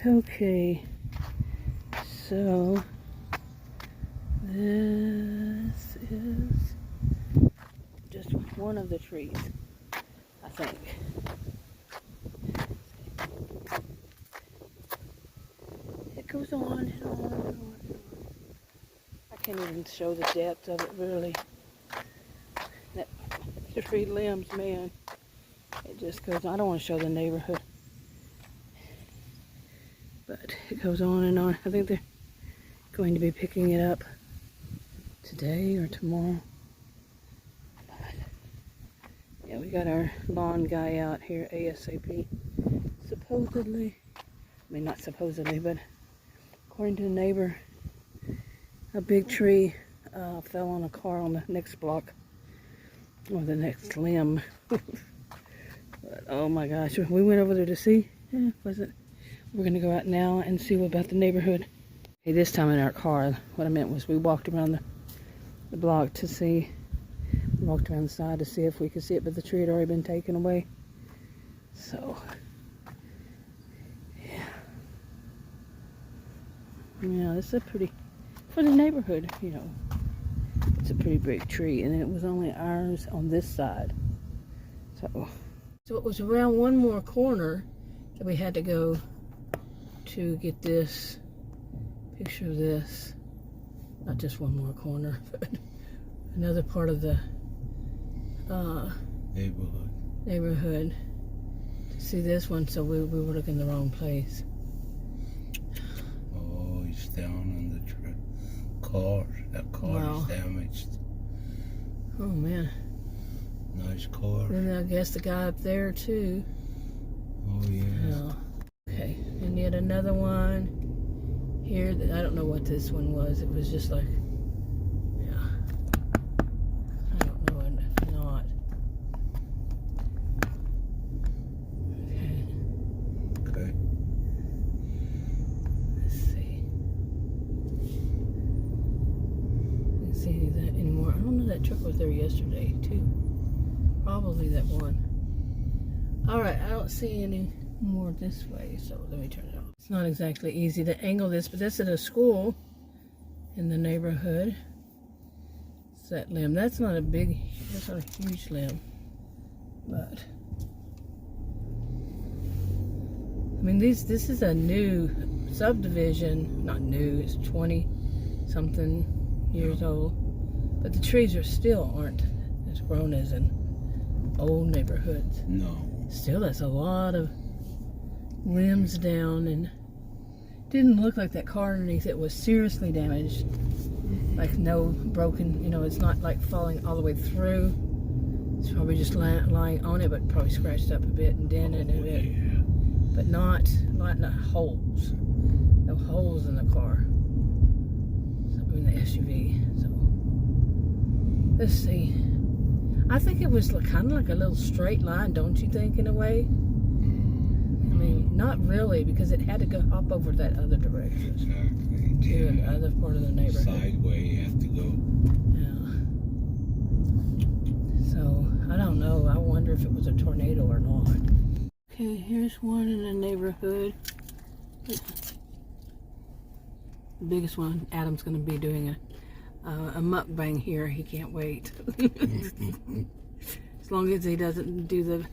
Okay, so this is just one of the trees, I think. It goes on and on and on and on. I can't even show the depth of it, really. That tree limbs, man, it just goes on. I don't want to show the neighborhood, but it goes on and on. I think they're going to be picking it up today or tomorrow. But yeah, we got our lawn guy out here ASAP. Supposedly, I mean not supposedly, but according to the neighbor, a big tree fell on a car on the next block, or the next limb. But, oh my gosh, we went over there to see. Yeah, wasn't. We're gonna go out now and see what about the neighborhood. Hey, this time in our car, what I meant was we walked around the block to see. We walked around the side to see if we could see it, but the tree had already been taken away. So, yeah. Yeah, it's a pretty, for the neighborhood, you know, it's a pretty big tree, and it was only ours on this side. So it was around one more corner that we had to go to get this picture of this. Not just one more corner, but another part of the neighborhood to see this one. So we were looking in the wrong place. Oh, he's down on the car. That car is damaged. Oh man. Nice car. And I guess the guy up there too. Oh yeah. Okay, and yet another one here that I don't know what this one was. It was just like, yeah, I don't know, if not. Okay. Let's see. Didn't see that anymore. I don't know, that truck was there yesterday too. Probably that one. All right, I don't see any more this way, so let me turn it off. It's not exactly easy to angle this, but this is a school in the neighborhood. It's that limb. That's not a huge limb, but I mean, this is a new subdivision. Not new, it's 20 something years old, but the trees aren't as grown as in old neighborhoods. No. Still, that's a lot of limbs down, and didn't look like that car underneath it was seriously damaged. Like no broken, you know, it's not like falling all the way through. It's probably just lying on it, but probably scratched up a bit and dented a bit. Yeah. But not holes. No holes in the car. I mean the SUV. So let's see. I think it was kind of like a little straight line, don't you think, in a way? I mean, not really, because it had to hop over that other direction. Exactly. To another part of the neighborhood. Sideway you have to go. Yeah. So, I don't know. I wonder if it was a tornado or not. Okay, here's one in the neighborhood. The biggest one. Adam's going to be doing a mukbang here. He can't wait. As long as he doesn't do the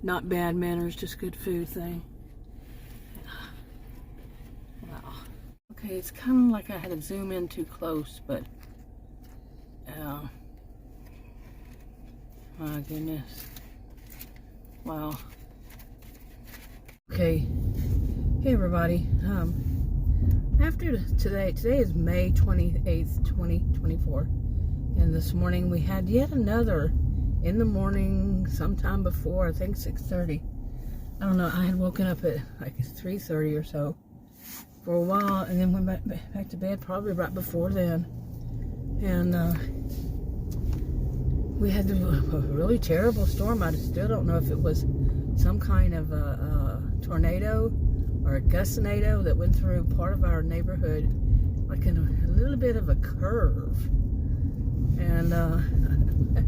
not bad manners, just good food thing. Wow. Okay, it's kind of like I had to zoom in too close, but my goodness. Wow. Okay. Hey everybody. After today is May 28th, 2024, and this morning we had yet another in the morning, sometime before, I think 6:30. I don't know, I had woken up at like 3:30 or so for a while, and then went back to bed probably right before then. And we had a really terrible storm. I still don't know if it was some kind of a tornado or a gustinado that went through part of our neighborhood, like in a little bit of a curve. And I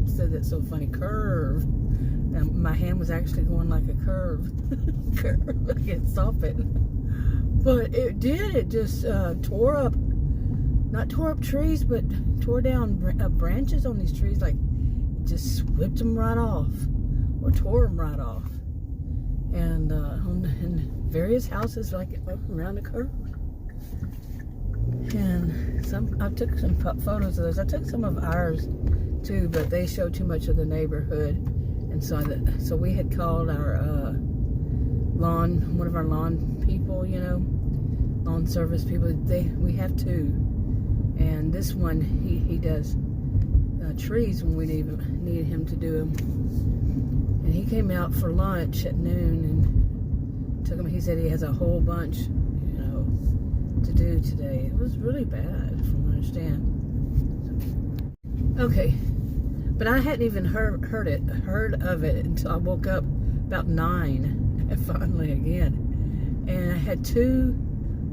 said that's so funny, curve. And my hand was actually going like a curve. Curve. I can't stop it. But it did. It just not tore up trees, but tore down branches on these trees. Like, it just whipped them right off, or tore them right off. And in various houses, like around the curve. And I took some photos of those. I took some of ours too, but they showed too much of the neighborhood. And so we had called our one of our lawn people, lawn service people. We have two, and this one he does trees when we need him to do them. And he came out for lunch at noon and took him. He said he has a whole bunch, to do today. It was really bad, from what I understand. Okay, but I hadn't even heard of it until I woke up about 9, and finally again. And I had 2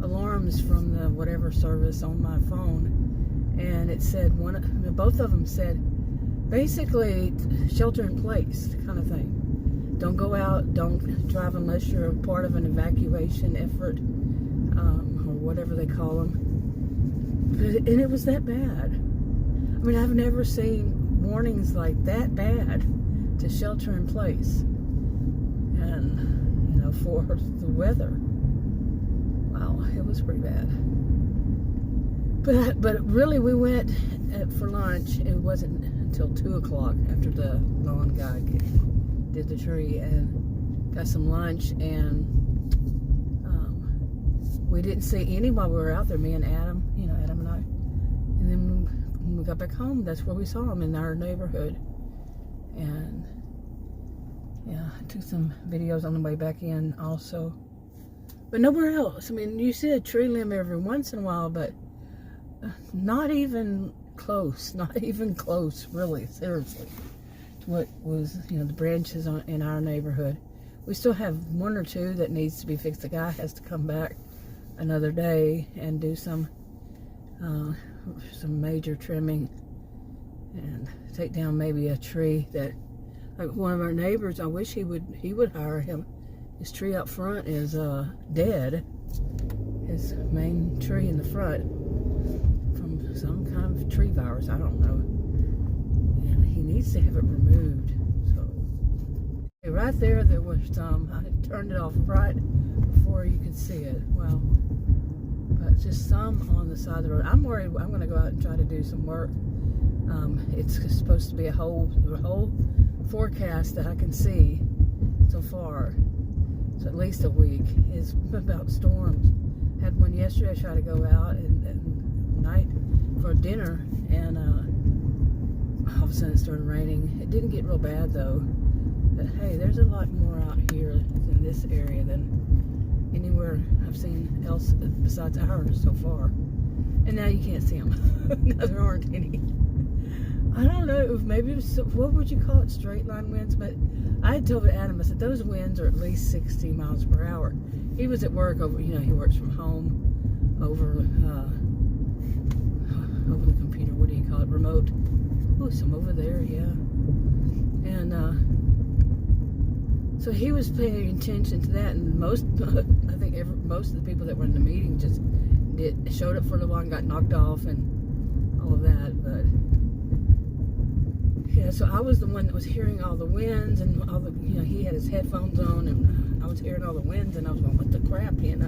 alarms from the whatever service on my phone, and it said both of them said basically shelter in place kind of thing. Don't go out, don't drive unless you're a part of an evacuation effort, or whatever they call them. And it was that bad. I mean, I've never seen warnings like that bad to shelter in place. And, for the weather. Wow, it was pretty bad. But really, we went for lunch. It wasn't until 2 o'clock after the lawn guy did the tree, and got some lunch, and we didn't see any while we were out there, me and Adam, Adam and I. And then when we got back home, that's where we saw them, in our neighborhood. And yeah, I took some videos on the way back in also. But nowhere else. I mean, you see a tree limb every once in a while, but not even close, really, seriously, to what was, the branches in our neighborhood. We still have 1 or 2 that needs to be fixed. The guy has to come back another day and do some major trimming and take down maybe a tree that, like one of our neighbors, I wish he would hire him. His tree up front is dead. His main tree in the front, from some kind of tree virus, I don't know. And he needs to have it removed. So right there was some. I had turned it off right before you could see it. Well, but just some on the side of the road. I'm worried. I'm going to go out and try to do some work. It's supposed to be a whole forecast that I can see so far. So at least a week is about storms. Had one yesterday. I tried to go out and night for dinner, and all of a sudden it started raining. It didn't get real bad though. But hey, there's a lot more out here in this area than anywhere I've seen else besides ours so far. And now you can't see them. Now there aren't any. I don't know, maybe it was, what would you call it, straight line winds? But I had told Adam, I said, those winds are at least 60 miles per hour. He was at work over, he works from home over the computer. What do you call it? Remote. Oh, some over there, yeah. And so he was paying attention to that, and most of the people that were in the meeting just showed up for a while and got knocked off and all of that. But yeah, so I was the one that was hearing all the winds and all the, he had his headphones on, and I was hearing all the winds, and I was going, what the crap, and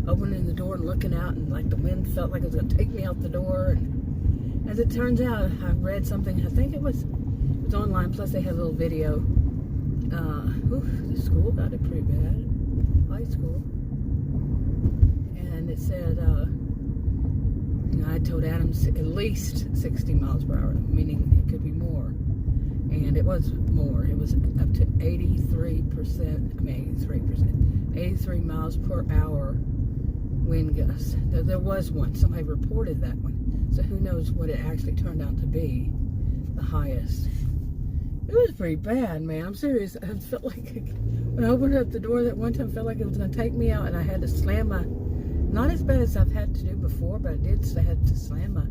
opening the door and looking out, and like the wind felt like it was going to take me out the door. And as it turns out, I read something, I think it was online, plus they had a little video. The school got it pretty bad, high school. And it said, I told Adam at least 60 miles per hour, meaning it could be more. And it was more. It was up to 83 miles per hour wind gusts. There was one. Somebody reported that one. So who knows what it actually turned out to be, the highest. It was pretty bad, man. I'm serious. I felt like when I opened up the door that one time, I felt like it was going to take me out, and I had to slam not as bad as I've had to do before, but I had to slam my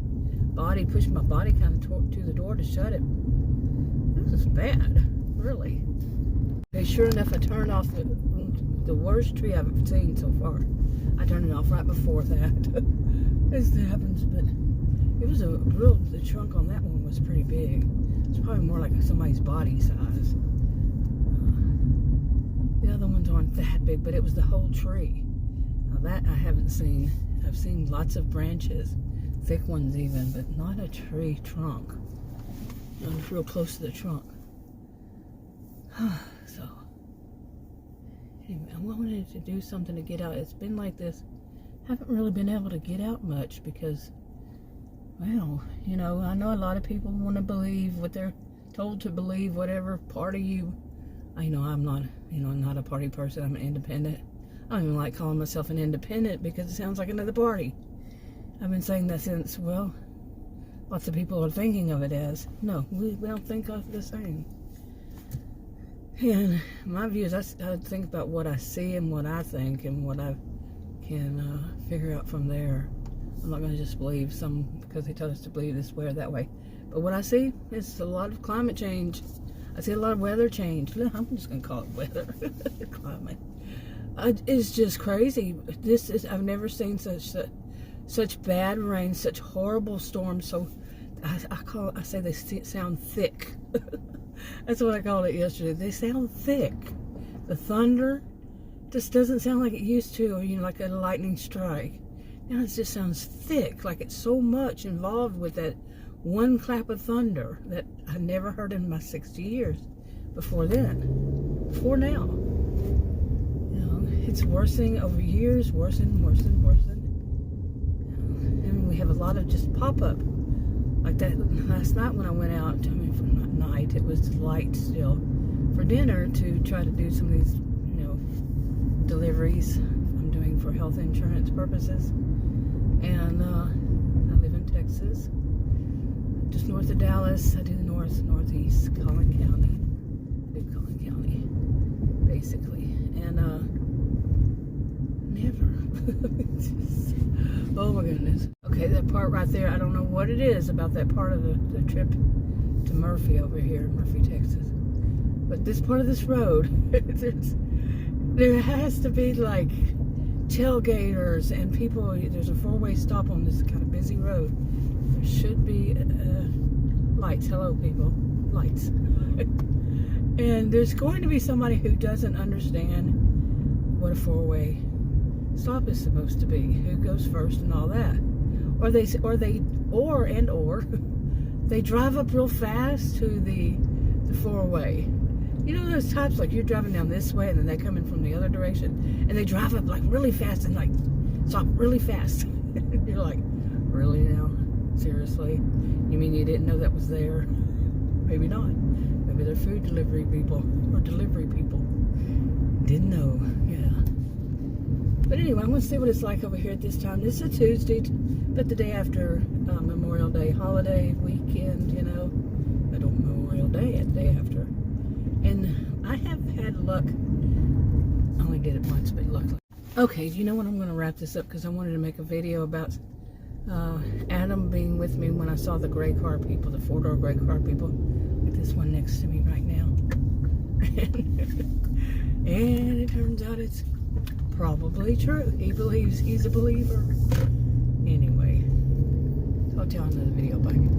body, push my body kind of to the door to shut it. It was bad, really. Okay, sure enough, I turned off the worst tree I've seen so far. off right before that. As it happens, but it was the trunk on that one was pretty big. It's probably more like somebody's body size. The other ones aren't that big, but it was the whole tree. Now that I haven't seen. I've seen lots of branches, thick ones even, but not a tree trunk. I'm real close to the trunk. So, anyway, I wanted to do something to get out. It's been like this. Haven't really been able to get out much because, well, you know, I know a lot of people want to believe what they're told to believe, whatever party you, I know I'm not, you know, I'm not a party person. I'm an independent. I don't even like calling myself an independent because it sounds like another party. I've been saying that since, well, lots of people are thinking of it as. No, we don't think of the same. And my view is I think about what I see and what I think and what I can figure out from there. I'm not going to just believe some because they told us to believe this way or that way. But what I see is a lot of climate change. I see a lot of weather change. I'm just going to call it weather. Climate. It's just crazy. I've never seen such bad rain, such horrible storms. So I say they sound thick. That's what I called it yesterday. They sound thick. The thunder just doesn't sound like it used to, or, you know, like a lightning strike. Now it just sounds thick, like it's so much involved with that one clap of thunder that I never heard in my 60 years before then. Before now. You know, it's worsening over years, worsening. And we have a lot of just pop-up. Like that last night when I went out, I mean, for night, it was light still, for dinner to try to do some of these, you know, deliveries I'm doing for health insurance purposes. And I live in Texas, just north of Dallas. I do the northeast, Collin County. I do Collin County, basically. And never. Oh my goodness. Okay, that part right there, I don't know what it is about that part of the trip to Murphy over here in Murphy, Texas. But this part of this road, there has to be like tailgaters and people. There's a four-way stop on this kind of busy road. There should be lights. Hello, people. Lights. And there's going to be somebody who doesn't understand what a four-way stop is supposed to be, who goes first and all that, or they drive up real fast to the four-way. You know those types, like you're driving down this way and then they come in from the other direction and they drive up like really fast and like stop really fast. You're like, really now? Seriously? You mean you didn't know that was there? Maybe not. Maybe they're food delivery people or delivery people. Didn't know. Yeah. But anyway, I'm going to see what it's like over here at this time. This is a Tuesday, but the day after Memorial Day holiday weekend, you know. I don't Memorial Day, the day after. And I have had luck. I only did it once, but luckily. Okay, you know what? I'm going to wrap this up because I wanted to make a video about Adam being with me when I saw the gray car people, the four-door gray car people. Like this one next to me right now. And it turns out it's probably true. He believes he's a believer. Anyway, so I'll tell you in another video. Bye.